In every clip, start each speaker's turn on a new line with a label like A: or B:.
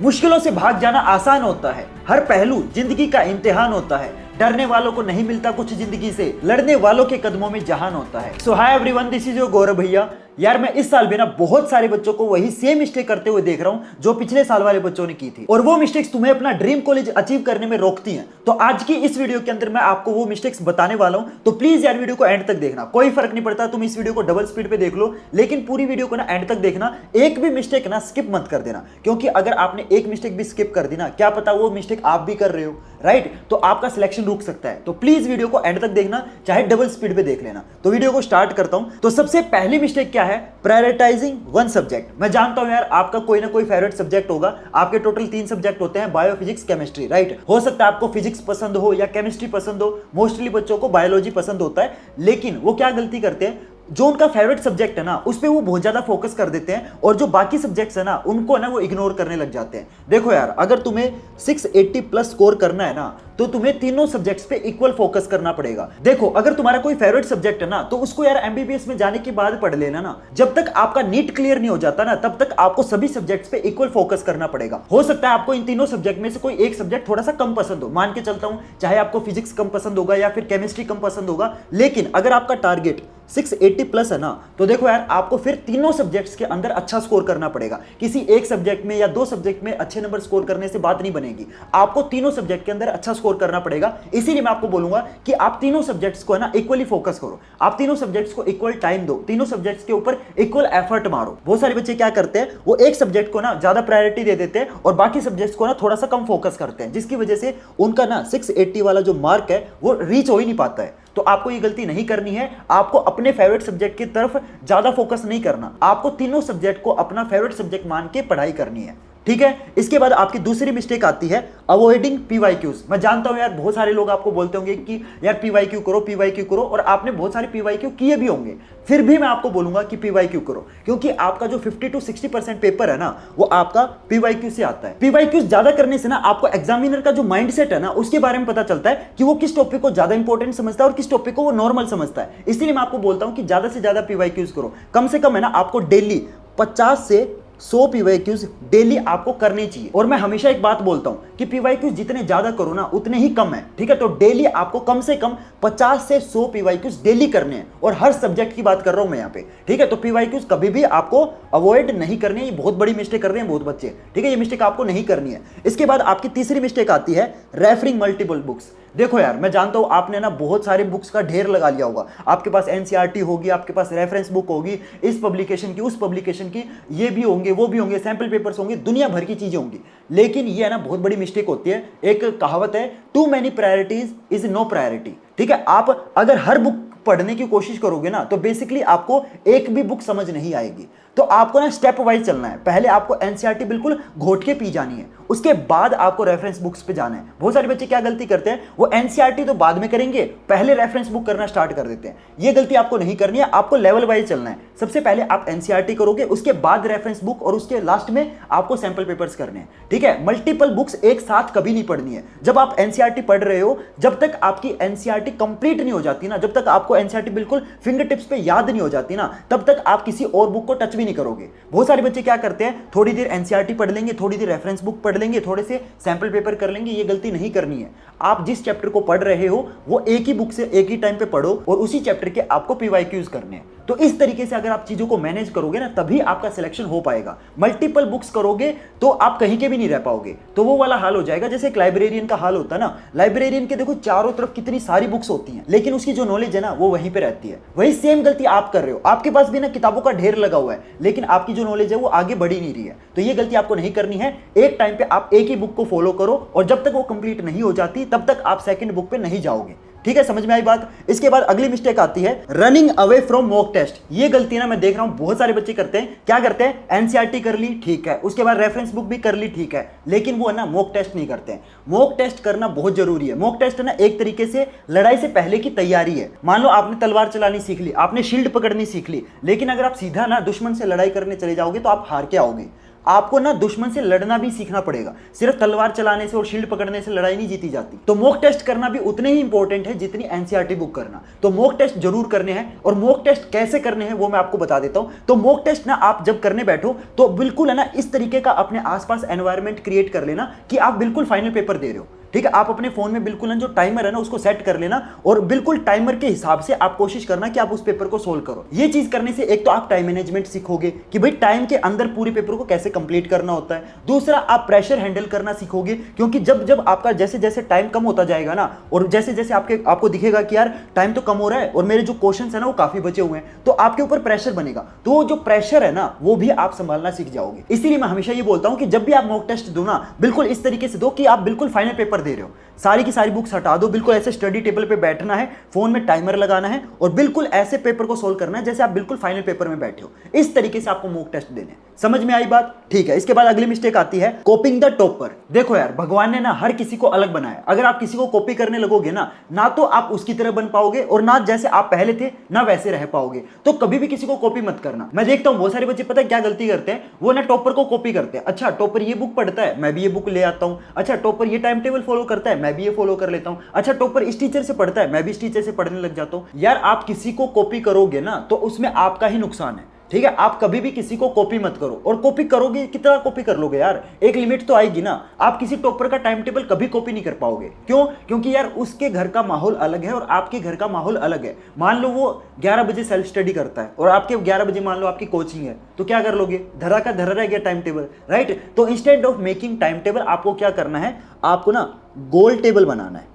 A: मुश्किलों से भाग जाना आसान होता है, हर पहलू जिंदगी का इम्तिहान होता है। डरने वालों को नहीं मिलता कुछ जिंदगी से, लड़ने वालों के कदमों में जहान होता है। So hi everyone, this is your Gaurav भैया। यार मैं इस साल भी ना बहुत सारे बच्चों को वही सेम मिस्टेक करते हुए देख रहा हूं जो पिछले साल वाले बच्चों ने की थी, और वो मिस्टेक्स तुम्हें अपना ड्रीम कॉलेज अचीव करने में रोकती हैं। तो आज की इस वीडियो के अंदर मैं आपको वो मिस्टेक्स बताने वाला हूं, तो प्लीज यार वीडियो को एंड तक देखना। कोई फर्क नहीं पड़ता, तुम इस वीडियो को डबल स्पीड पे देख लो, लेकिन पूरी वीडियो को ना एंड तक देखना। एक भी मिस्टेक ना स्किप मत कर देना, क्योंकि अगर आपने एक मिस्टेक भी स्किप कर दी ना, क्या पता वो मिस्टेक आप भी कर रहे हो, राइट? तो आपका सिलेक्शन रुक सकता है। तो प्लीज वीडियो को एंड तक देखना, चाहे डबल स्पीड पे देख लेना। तो वीडियो को स्टार्ट करता हूं। तो सबसे पहली मिस्टेक क्या है? Prioritising one subject. मैं जानता हूं यार आपका कोई ना कोई फेवरेट सब्जेक्ट होगा। आपके टोटल 3 सब्जेक्ट होते हैं, बायो, फिजिक्स, केमिस्ट्री, राइट? हो सकता है आपको फिजिक्स पसंद हो या केमिस्ट्री पसंद हो। मोस्टली बच्चों को बायोलॉजी पसंद होता है, लेकिन वो क्या गलती करते हैं, जो उनका फेवरेट सब्जेक्ट है ना उस पे वो बहुत ज्यादा फोकस कर देते हैं, और जो बाकी सब्जेक्ट्स है ना उनको ना वो इग्नोर करने लग जाते हैं। देखो यार, अगर तुम्हें 680 प्लस स्कोर करना है ना, तो तुम्हें तीनों सब्जेक्ट्स पे इक्वल फोकस करना पड़ेगा। देखो, अगर तुम्हारा कोई फेवरेट सब्जेक्ट है ना, तो उसको यार एमबीबीएस में जाने के बाद पढ़ लेना ना। जब तक आपका नीट क्लियर नहीं हो जाता ना, तब तक आपको सभी सब्जेक्ट्स पे इक्वल फोकस करना पड़ेगा। हो सकता है आपको इन तीनों सब्जेक्ट में से कोई एक सब्जेक्ट थोड़ा सा कम पसंद हो, मान के चलता हूं, चाहे आपको फिजिक्स कम पसंद होगा या फिर केमिस्ट्री कम पसंद होगा, लेकिन अगर आपका टारगेट 680 प्लस है ना, तो देखो यार आपको फिर तीनों सब्जेक्ट्स के अंदर अच्छा स्कोर करना पड़ेगा। किसी एक सब्जेक्ट में या 2 सब्जेक्ट में अच्छे नंबर स्कोर करने से बात नहीं बनेगी, आपको तीनों सब्जेक्ट के अंदर अच्छा स्कोर करना पड़ेगा। इसीलिए मैं आपको बोलूंगा कि आप तीनों सब्जेक्ट्स को है ना इक्वली फोकस करो, आप तीनों सब्जेक्ट्स को इक्वल टाइम दो, तीनों सब्जेक्ट्स के ऊपर इक्वल एफर्ट मारो। बहुत सारे बच्चे क्या करते हैं, वो एक सब्जेक्ट को ना ज्यादा प्रायोरिटी दे देते हैं और बाकी सब्जेक्ट्स को ना थोड़ा सा कम फोकस करते हैं, जिसकी वजह से उनका ना 680 वाला जो मार्क है वो रीच हो ही नहीं पाता है। तो आपको ये गलती नहीं करनी है। आपको अपने फेवरेट सब्जेक्ट की तरफ ज्यादा फोकस नहीं करना, आपको तीनों सब्जेक्ट को अपना फेवरेट सब्जेक्ट मान के पढ़ाई करनी है, ठीक है? इसके बाद आपकी दूसरी मिस्टेक आती है अवॉइडिंग पीवाईक्यूज। मैं जानता हूं यार बहुत सारे लोग आपको बोलते होंगे कि यार पीवाईक्यू करो, पीवाईक्यू करो, और आपने बहुत सारे पीवाईक्यू किए भी होंगे। फिर भी मैं आपको बोलूंगा कि पीवाईक्यू करो, क्योंकि आपका जो 50 to 60% पेपर है ना, वो आपका पीवाईक्यू से आता है। पीवाईक्यूज ज्यादा करने से ना आपको एग्जामिनर का जो माइंडसेट है ना, उसके बारे में पता चलता है कि वो किस टॉपिक को ज्यादा इंपॉर्टेंट समझता है और किस टॉपिक को वो नॉर्मल समझता है। इसलिए मैं आपको बोलता हूं कि ज्यादा से ज्यादा पीवाईक्यूज करो। कम से कम है ना आपको डेली 50 से 100 पीवाईक्यूज डेली आपको करने चाहिए। और मैं हमेशा एक बात बोलता हूं कि पीवाईक्यूज जितने ज्यादा करो ना उतने ही कम है, ठीक है? तो डेली आपको कम से कम 50 से 100 पीवाईक्यूज डेली करने हैं, और हर सब्जेक्ट की बात कर रहा हूं मैं यहाँ पे, ठीक है? तो पीवाईक्यूज कभी भी आपको अवॉइड नहीं करनी है। ये बहुत बड़ी मिस्टेक कर रहे हैं बहुत बच्चे, ठीक है? ये मिस्टेक आपको नहीं करनी है। इसके बाद आपकी तीसरी मिस्टेक आती है रेफरिंग मल्टीपल बुक्स। देखो यार, मैं जानता हूं आपने ना बहुत सारे बुक्स का ढेर लगा लिया होगा। आपके पास एनसीईआरटी होगी, आपके पास रेफरेंस बुक होगी, इस पब्लिकेशन की, उस पब्लिकेशन की, ये भी होंगे, वो भी होंगे, सैंपल पेपर्स होंगे, दुनिया भर की चीजें होंगी। लेकिन ये है ना बहुत बड़ी मिस्टेक होती है। एक कहावत है, too many priorities is no priority, ठीक है? आप अगर हर बुक पढ़ने की कोशिश करोगे ना, तो बेसिकली आपको एक भी बुक समझ नहीं आएगी। तो आपको ना स्टेप वाइज चलना है। पहले आपको एनसीईआरटी बिल्कुल घोट के पी जानी है, उसके बाद आपको रेफरेंस बुक्स पे जाना है। बहुत सारे बच्चे क्या गलती करते हैं, वो एनसीईआरटी तो बाद में करेंगे, पहले रेफरेंस बुक करना स्टार्ट कर देते हैं। ये गलती आपको नहीं करनी है, आपको लेवल वाइज चलना है। सबसे पहले आप एनसीईआरटी करोगे, उसके बाद रेफरेंस बुक, और उसके लास्ट में आपको सैंपल पेपर्स करने हैं, ठीक है? मल्टीपल बुक्स एक साथ कभी नहीं पढ़नी है। जब आप एनसीईआरटी पढ़ रहे हो, जब तक आपकी एनसीईआरटी कंप्लीट नहीं हो जाती ना, जब तक आपको एनसीईआरटी बिल्कुल फिंगर टिप्स पे याद नहीं हो जाती ना, तब तक आप किसी और बुक को टच भी नहीं करोगे। बहुत सारे बच्चे क्या करते हैं, थोड़ी देर एनसीईआरटी पढ़ लेंगे, थोड़ी देर रेफरेंस बुक पढ़ लेंगे, थोड़े से सैंपल पेपर कर लेंगे। ये गलती नहीं करनी है। आप जिस चैप्टर को पढ़ रहे हो वो एक ही बुक से एक ही टाइम पे पढ़ो, और उसी चैप्टर के आपको पीवाईक्यूज करने हैं। तो इस तरीके से अगर आप चीजों को मैनेज करोगे ना, तभी आपका सिलेक्शन हो पाएगा। मल्टीपल बुक्स करोगे तो आप कहीं के भी नहीं रह पाओगे, तो वो वाला हाल हो जाएगा जैसे एक लाइब्रेरियन का हाल होता है ना। लाइब्रेरियन के देखो चारों तरफ कितनी सारी बुक्स होती हैं, लेकिन उसकी जो नॉलेज है ना वो वहीं पे रहती है। वही सेम गलती आप कर रहे हो, आपके पास भी ना किताबों का ढेर लगा हुआ है, लेकिन आपकी जो नॉलेज है वो आगे बढ़ी नहीं रही है। तो ये गलती आपको नहीं करनी है। एक टाइम पे आप एक ही बुक को फॉलो करो, और जब तक वो कंप्लीट नहीं हो जाती तब तक आप सेकंड बुक पे नहीं जाओगे, ठीक है? समझ में आई बात? इसके बाद अगली मिस्टेक आती है running away from mock test. ये गलती ना मैं देख रहा हूं बहुत सारे बच्चे करते हैं। क्या करते हैं, एनसीईआरटी कर ली, ठीक है, उसके बाद रेफरेंस बुक भी कर ली, ठीक है, लेकिन वो है ना मॉक टेस्ट नहीं करते हैं। मॉक टेस्ट करना बहुत जरूरी है। मॉक टेस्ट है ना एक तरीके से लड़ाई से पहले की तैयारी है। मान लो आपने तलवार चलानी सीख ली, आपने शील्ड पकड़नी सीख ली, लेकिन अगर आप सीधा ना दुश्मन से लड़ाई करने चले जाओगे तो आप हार के आओगे। आपको ना दुश्मन से लड़ना भी सीखना पड़ेगा। सिर्फ तलवार चलाने से और शील्ड पकड़ने से लड़ाई नहीं जीती जाती। तो मॉक टेस्ट करना भी उतने ही इंपॉर्टेंट है जितनी एनसीईआरटी बुक करना। तो मॉक टेस्ट जरूर करने हैं, और मॉक टेस्ट कैसे करने हैं वो मैं आपको बता देता हूं। तो मॉक टेस्ट ना आप जब करने बैठो तो बिल्कुल है ना इस तरीके का अपने आसपास एनवायरनमेंट क्रिएट कर लेना कि आप बिल्कुल फाइनल पेपर दे रहे हो। ठीक है, आप अपने फोन में बिल्कुल ना जो टाइमर है ना उसको सेट कर लेना, और बिल्कुल टाइमर के हिसाब से आप कोशिश करना कि आप उस पेपर को सोल्व करो। ये चीज करने से एक तो आप टाइम मैनेजमेंट सीखोगे कि भाई टाइम के अंदर पूरे पेपर को कैसे कंप्लीट करना होता है। दूसरा, आप प्रेशर हैंडल करना सीखोगे, क्योंकि जब जब आपका जैसे जैसे टाइम कम होता जाएगा ना, और जैसे जैसे आपको दिखेगा कि यार टाइम तो कम हो रहा है और मेरे जो क्वेश्चन है ना वो काफी बचे हुए हैं, तो आपके ऊपर प्रेशर बनेगा। तो जो प्रेशर है ना वो भी आप संभालना सीख जाओगे। इसीलिए मैं हमेशा ये बोलता हूं कि जब भी आप मॉक टेस्ट दो ना, बिल्कुल इस तरीके से दो कि आप बिल्कुल फाइनल पेपर दे रहे हो। सारी की सारी बुक्स हटा दो, बिल्कुल ऐसे स्टडी टेबल पे बैठना है, फोन में टाइमर लगाना है, और बिल्कुल ऐसे पेपर को सोल्व करना है जैसे आप बिल्कुल फाइनल पेपर में बैठे हो। इस तरीके से आपको मॉक टेस्ट देने। समझ में आई बात? ठीक है। इसके बाद अगली मिस्टेक आती है कॉपिंग द टॉपर। देखो यार, भगवान ने ना हर किसी को अलग बनाया। अगर आप किसी को कॉपी करने लगोगे ना तो आप उसकी तरह बन पाओगे, और ना जैसे आप पहले थे ना वैसे रह पाओगे। तो कभी भी किसी को कॉपी मत करना। मैं देखता हूं बहुत सारे बच्चे पता है क्या गलती करते हैं, वो ना टॉपर को कॉपी करते हैं। अच्छा, टॉपर ये बुक पढ़ता है, मैं भी ये बुक ले आता हूं। अच्छा, टॉपर ये टाइम टेबल फॉलो करता है, मैं भी ये फॉलो कर लेता हूं। अच्छा, टॉपर इस टीचर से पढ़ता है, मैं भी इस टीचर से पढ़ने लग जाता हूं। यार, आप किसी को कॉपी करोगे ना तो उसमें आपका ही नुकसान है। ठीक है, आप कभी भी किसी को कॉपी मत करो। और कॉपी करोगे, कितना कॉपी कर लोगे यार? एक लिमिट तो आएगी ना। आप किसी टॉपर का टाइम टेबल कभी कॉपी नहीं कर पाओगे। क्यों? क्योंकि यार उसके घर का माहौल अलग है और आपके घर का माहौल अलग है। मान लो वो 11 बजे सेल्फ स्टडी करता है और आपके 11 बजे मान लो आपकी कोचिंग है, तो क्या कर लोगे? धरा का धरा रह गया टाइम टेबल, राइट? तो instead of making time table, आपको क्या करना है? आपको ना गोल टेबल बनाना है।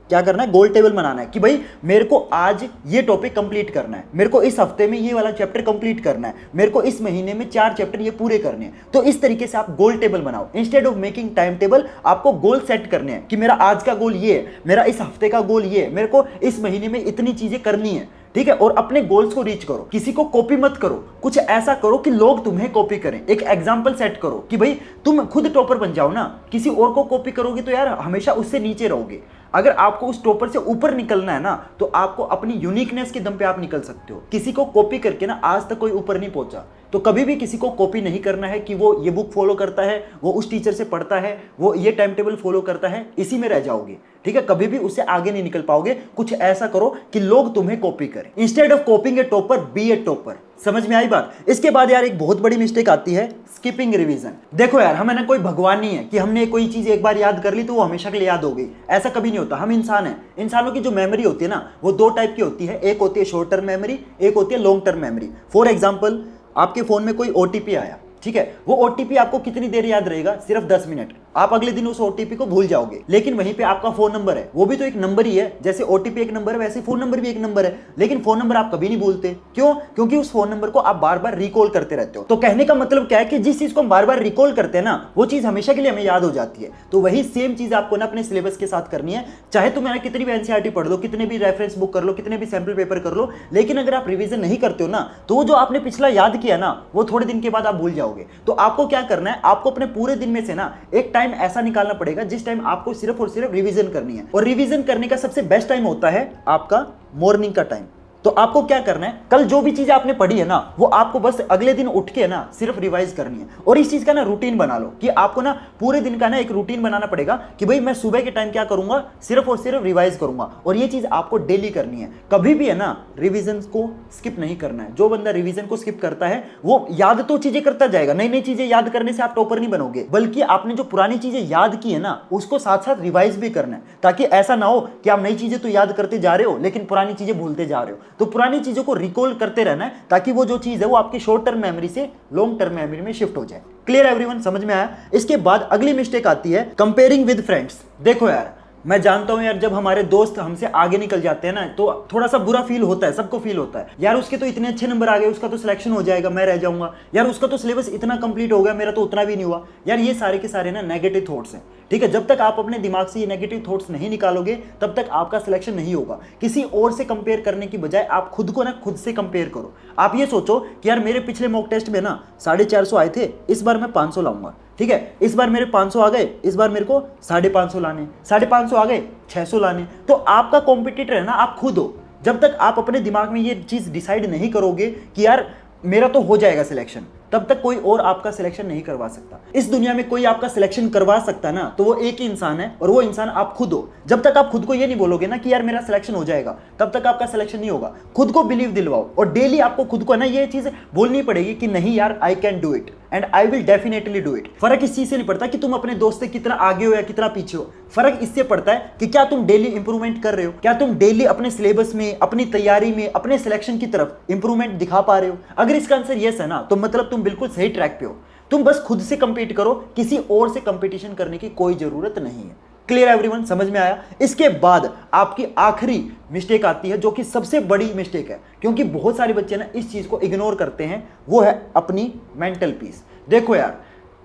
A: क्या करना है? गोल टेबल बनाना है कि भाई मेरे को आज ये टॉपिक कंप्लीट करना है, मेरे को इस हफ्ते में ये वाला चैप्टर कंप्लीट करना है, मेरे को इस महीने में 4 चैप्टर ये पूरे करने हैं। तो इस तरीके से आप गोल टेबल बनाओ। Instead of making time table, आपको गोल सेट करने हैं कि मेरा आज का गोल ये है, मेरा इस हफ्ते का गोल ये है, मेरे को इस महीने में इतनी चीजें करनी है। ठीक है, और अपने गोल्स को रीच करो। किसी को कॉपी मत करो, कुछ ऐसा करो कि लोग तुम्हें कॉपी करें। एक एग्जाम्पल सेट करो कि भाई तुम खुद टॉपर बन जाओ ना। किसी और को कॉपी करोगे तो यार हमेशा उससे नीचे रहोगे। अगर आपको उस टॉपर से ऊपर निकलना है ना तो आपको अपनी यूनिकनेस के दम पे आप निकल सकते हो। किसी को कॉपी करके ना आज तक कोई ऊपर नहीं पहुंचा। तो कभी भी किसी को कॉपी नहीं करना है कि वो ये बुक फॉलो करता है, वो उस टीचर से पढ़ता है, वो ये टाइम टेबल फॉलो करता है, इसी में रह जाओगे। ठीक है, कभी भी उससे आगे नहीं निकल पाओगे। कुछ ऐसा करो कि लोग तुम्हें कॉपी करें। Instead of copying a topper, be a topper. समझ में आई बात? इसके बाद यार एक बहुत बड़ी मिस्टेक आती है स्किपिंग रिवीजन। देखो यार, हम है ना कोई भगवान नहीं है कि हमने कोई चीज एक बार याद कर ली तो वो हमेशा के लिए याद हो गई। ऐसा कभी नहीं होता। हम इंसान हैं। इंसानों की जो मेमोरी होती है ना वो 2 टाइप की होती है। एक होती है शॉर्ट टर्म मेमोरी, एक होती है long term memory. For example, आपके फोन में कोई ओटीपी आया, ठीक है, वो ओटीपी आपको कितनी देर याद रहेगा? सिर्फ 10 मिनट। आप अगले दिन उस ओटीपी को भूल जाओगे। लेकिन वहीं पे आपका फोन नंबर है, वो भी तो एक नंबर ही है। जैसे ओटीपी एक नंबर है वैसे फोन नंबर भी एक नंबर है। लेकिन फोन नंबर आप कभी नहीं भूलते। क्यों? क्योंकि उस फोन नंबर को आप बार बार रिकॉल करते रहते हो। तो कहने का मतलब क्या है कि जिस चीज को हम बार बार रिकॉल करते हैं ना वो चीज हमेशा के लिए हमें याद हो जाती है। तो वही सेम चीज आपको ना अपने सिलेबस के साथ करनी है। चाहे तुम कितनी भी एनसीईआरटी पढ़ लो, कितने भी रेफरेंस बुक कर लो, कितने भी सैंपल पेपर कर लो, लेकिन अगर आप रिवीजन नहीं करते हो ना तो जो आपने पिछला याद किया ना वो थोड़े दिन के बाद आप भूल जाओगे। तो आपको क्या करना है? आपको अपने पूरे दिन में से ना एक टाइम ऐसा निकालना पड़ेगा जिस टाइम आपको सिर्फ और सिर्फ रिवीजन करनी है। और रिवीजन करने का सबसे बेस्ट टाइम होता है आपका मॉर्निंग का टाइम। तो आपको क्या करना है? कल जो भी चीज आपने पढ़ी है ना वो आपको बस अगले दिन उठ के ना सिर्फ रिवाइज करनी है। और इस चीज का ना रूटीन बना लो कि आपको ना पूरे दिन का ना एक रूटीन बनाना पड़ेगा कि भाई मैं सुबह के टाइम क्या करूंगा? सिर्फ और सिर्फ रिवाइज करूंगा। और ये चीज आपको डेली करनी है। कभी भी है ना रिवीजन को स्किप नहीं करना है। जो बंदा रिवीजन को स्किप करता है वो याद तो चीजें करता जाएगा, नई नई चीजें याद करने से आप टॉपर नहीं बनोगे, बल्कि आपने जो पुरानी चीजें याद की है ना उसको साथ साथ रिवाइज भी करना है। ताकि ऐसा ना हो कि आप नई चीजें तो याद करते जा रहे हो लेकिन पुरानी चीजें भूलते जा रहे हो। तो पुरानी चीजों को रिकॉल करते रहना है ताकि वो जो चीज है वो आपकी शॉर्ट टर्म मेमोरी से लॉन्ग टर्म मेमोरी में शिफ्ट हो जाए। Clear everyone? समझ में आया? इसके बाद अगली मिस्टेक आती है कंपेयरिंग विद फ्रेंड्स। देखो यार, मैं जानता हूं यार जब हमारे दोस्त हमसे आगे निकल जाते हैं ना तो थोड़ा सा बुरा फील होता है, सबको फील होता है। यार उसके तो इतने अच्छे नंबर आ गए, उसका तो सिलेक्शन हो जाएगा, मैं रह जाऊंगा। यार उसका तो सिलेबस इतना कंप्लीट हो गया, मेरा तो उतना भी नहीं हुआ। यार ये सारे के सारे ना नेगेटिव थॉट्स हैं। ठीक है, जब तक आप अपने दिमाग से ये नेगेटिव थॉट्स नहीं निकालोगे तब तक आपका सिलेक्शन नहीं होगा। किसी और से कंपेयर करने की बजाय आप खुद को ना खुद से कंपेयर करो। आप ये सोचो कि यार मेरे पिछले मॉक टेस्ट में ना 450 आए थे, इस बार मैं 500 लाऊंगा। ठीक है, इस बार मेरे 500 आ गए, इस बार मेरे को 550 लाने, 550 आ गए, 600 लाने। तो आपका कॉम्पिटिटर है ना आप खुद हो। जब तक आप अपने दिमाग में ये चीज डिसाइड नहीं करोगे कि यार मेरा तो हो जाएगा सिलेक्शन, तब तक कोई और आपका सिलेक्शन नहीं करवा सकता। इस दुनिया में कोई आपका सिलेक्शन करवा सकता ना तो वो एक ही इंसान है, और वो इंसान आप खुद हो। जब तक आप खुद को ये नहीं बोलोगे ना कि यार मेरा सिलेक्शन हो जाएगा, तब तक आपका सिलेक्शन नहीं होगा। खुद को बिलीव दिलवाओ, और डेली आपको खुद को ना ये चीज बोलनी पड़ेगी कि नहीं यार, I can do it and I will definitely do it. फर्क इस चीज से नहीं पड़ता कि तुम अपने दोस्त से कितना आगे हो या कितना पीछे हो, फर्क इससे पड़ता है कि क्या तुम डेली इंप्रूवमेंट कर रहे हो, क्या तुम डेली अपने सिलेबस में, अपनी तैयारी में, अपने सिलेक्शन की तरफ इंप्रूवमेंट दिखा पा रहे हो। अगर इसका आंसर यस है ना, तो मतलब तुम बिल्कुल सही ट्रैक पे हो। तुम बस खुद से कंपीट करो, किसी और से कंपटीशन करने की कोई जरूरत नहीं है। क्लियर एवरीवन, समझ में आया? इसके बाद आपकी आखिरी मिस्टेक आती है, जो कि सबसे बड़ी मिस्टेक है, क्योंकि बहुत सारे बच्चे ना इस चीज को इग्नोर करते हैं, वो है अपनी मेंटल पीस। देखो यार,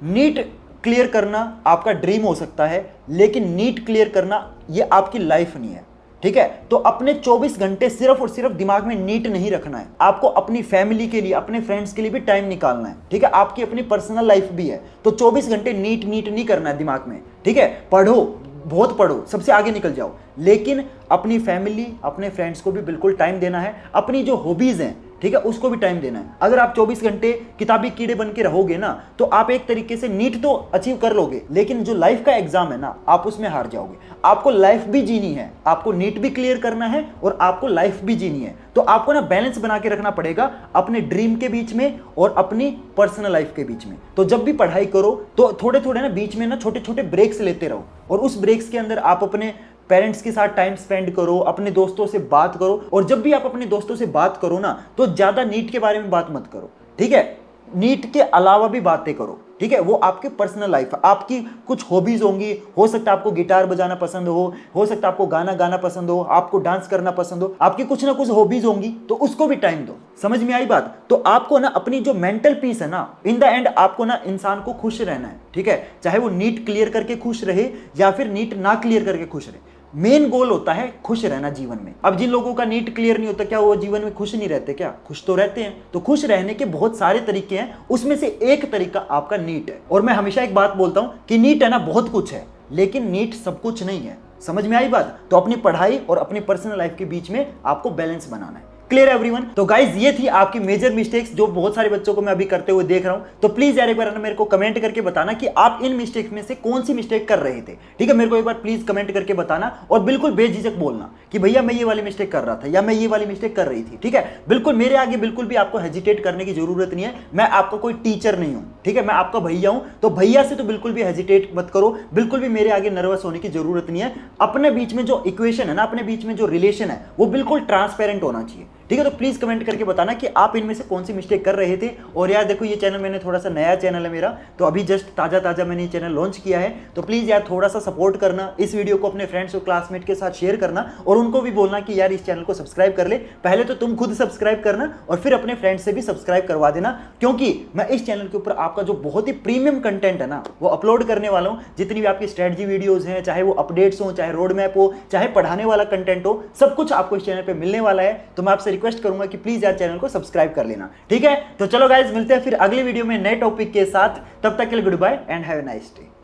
A: नीट क्लियर करना आपका ड्रीम हो सकता है, लेकिन नीट क्लियर करना ये आपकी लाइफ नहीं है, ठीक है? तो अपने 24 घंटे सिर्फ और सिर्फ दिमाग में नीट नहीं रखना है, आपको अपनी फैमिली के लिए, अपने फ्रेंड्स के लिए भी टाइम निकालना है, ठीक है? आपकी अपनी पर्सनल लाइफ भी है, तो 24 घंटे नीट नहीं करना है दिमाग में, ठीक है? पढ़ो, बहुत पढ़ो, सबसे आगे निकल जाओ, लेकिन अपनी फैमिली, अपने फ्रेंड्स को भी बिल्कुल टाइम देना है। अपनी जो हॉबीज हैं, ठीक है, उसको भी टाइम देना है। अगर आप 24 घंटे किताबी कीड़े बन के रहोगे ना, तो आप एक तरीके से नीट तो अचीव कर लोगे, लेकिन जो लाइफ का एग्जाम है ना, आप उसमें हार जाओगे। आपको लाइफ भी जीनी है, आपको नीट भी क्लियर करना है और आपको लाइफ भी जीनी है, तो आपको ना बैलेंस बना के रखना पड़ेगा अपने ड्रीम के बीच में और अपनी पर्सनल लाइफ के बीच में। तो जब भी पढ़ाई करो तो थोड़े थोड़े ना बीच में ना छोटे छोटे ब्रेक्स लेते रहो, और उस ब्रेक्स के अंदर आप अपने पेरेंट्स के साथ टाइम स्पेंड करो, अपने दोस्तों से बात करो। और जब भी आप अपने दोस्तों से बात करो ना, तो ज्यादा नीट के बारे में बात मत करो, ठीक है? नीट के अलावा भी बातें करो, ठीक है? वो आपके पर्सनल लाइफ है, आपकी कुछ हॉबीज होंगी, हो सकता है आपको गिटार बजाना पसंद हो सकता है आपको गाना गाना पसंद हो, आपको डांस करना पसंद हो, आपकी कुछ ना कुछ हॉबीज होंगी, तो उसको भी टाइम दो। समझ में आई बात? तो आपको ना अपनी जो मेंटल पीस है ना, इन द एंड आपको ना इंसान को खुश रहना है, ठीक है? चाहे वो नीट क्लियर करके खुश रहे या फिर नीट ना क्लियर करके खुश रहे, मेन गोल होता है खुश रहना जीवन में। अब जिन लोगों का नीट क्लियर नहीं होता, क्या वो जीवन में खुश नहीं रहते? क्या खुश तो रहते हैं। तो खुश रहने के बहुत सारे तरीके हैं, उसमें से एक तरीका आपका नीट है। और मैं हमेशा एक बात बोलता हूं कि नीट है ना बहुत कुछ है, लेकिन नीट सब कुछ नहीं है। समझ में आई बात? तो अपनी पढ़ाई और अपनी पर्सनल लाइफ के बीच में आपको बैलेंस बनाना है। Clear everyone? तो गाइज ये थी आपकी मेजर मिस्टेक्स, जो बहुत सारे बच्चों को मैं अभी करते हुए देख रहा हूं। तो प्लीज यार एक बार मेरे को कमेंट करके बताना कि आप इन मिस्टेक्स में से कौन सी मिस्टेक कर रहे थे, ठीक है? मेरे को एक बार प्लीज कमेंट करके बताना, और बिल्कुल बेझिझक बोलना कि भैया मैं ये वाली मिस्टेक कर रहा था या मैं ये वाली मिस्टेक कर रही थी, ठीक है? बिल्कुल मेरे आगे बिल्कुल भी आपको हेजिटेट करने की जरूरत नहीं है। मैं आपका कोई टीचर नहीं हूं, ठीक है? मैं आपका भैया हूं, तो भैया से तो बिल्कुल भी हेजिटेट मत करो, बिल्कुल भी मेरे आगे नर्वस होने की जरूरत नहीं है। अपने बीच में जो इक्वेशन है ना, अपने बीच में जो रिलेशन है, वो बिल्कुल ट्रांसपेरेंट होना चाहिए, ठीक है? तो प्लीज कमेंट करके बताना कि आप इनमें से कौन सी मिस्टेक कर रहे थे। और यार देखो, ये चैनल मैंने थोड़ा सा नया चैनल है मेरा, तो अभी जस्ट ताजा मैंने ये चैनल लॉन्च किया है, तो प्लीज यार थोड़ा सा सपोर्ट करना, इस वीडियो को अपने फ्रेंड्स और क्लासमेट के साथ शेयर करना, और उनको भी बोलना कि यार इस चैनल को सब्सक्राइब कर ले। पहले तो तुम खुद सब्सक्राइब करना और फिर अपने फ्रेंड्स से भी सब्सक्राइब करवा देना, क्योंकि मैं इस चैनल के ऊपर आपका जो बहुत ही प्रीमियम कंटेंट है ना, वो अपलोड करने वाला हूँ। जितनी भी आपकी स्ट्रेटजी वीडियोज हैं, चाहे वो अपडेट्स हो, चाहे रोड मैप हो, चाहे पढ़ाने वाला कंटेंट हो, सब कुछ आपको इस चैनल पर मिलने वाला है। तो मैं आपसे रिक्वेस्ट करूंगा कि प्लीज यार चैनल को सब्सक्राइब कर लेना, ठीक है? तो चलो गाइज, मिलते हैं फिर अगले वीडियो में नए टॉपिक के साथ। तब तक के लिए goodbye and have a nice day.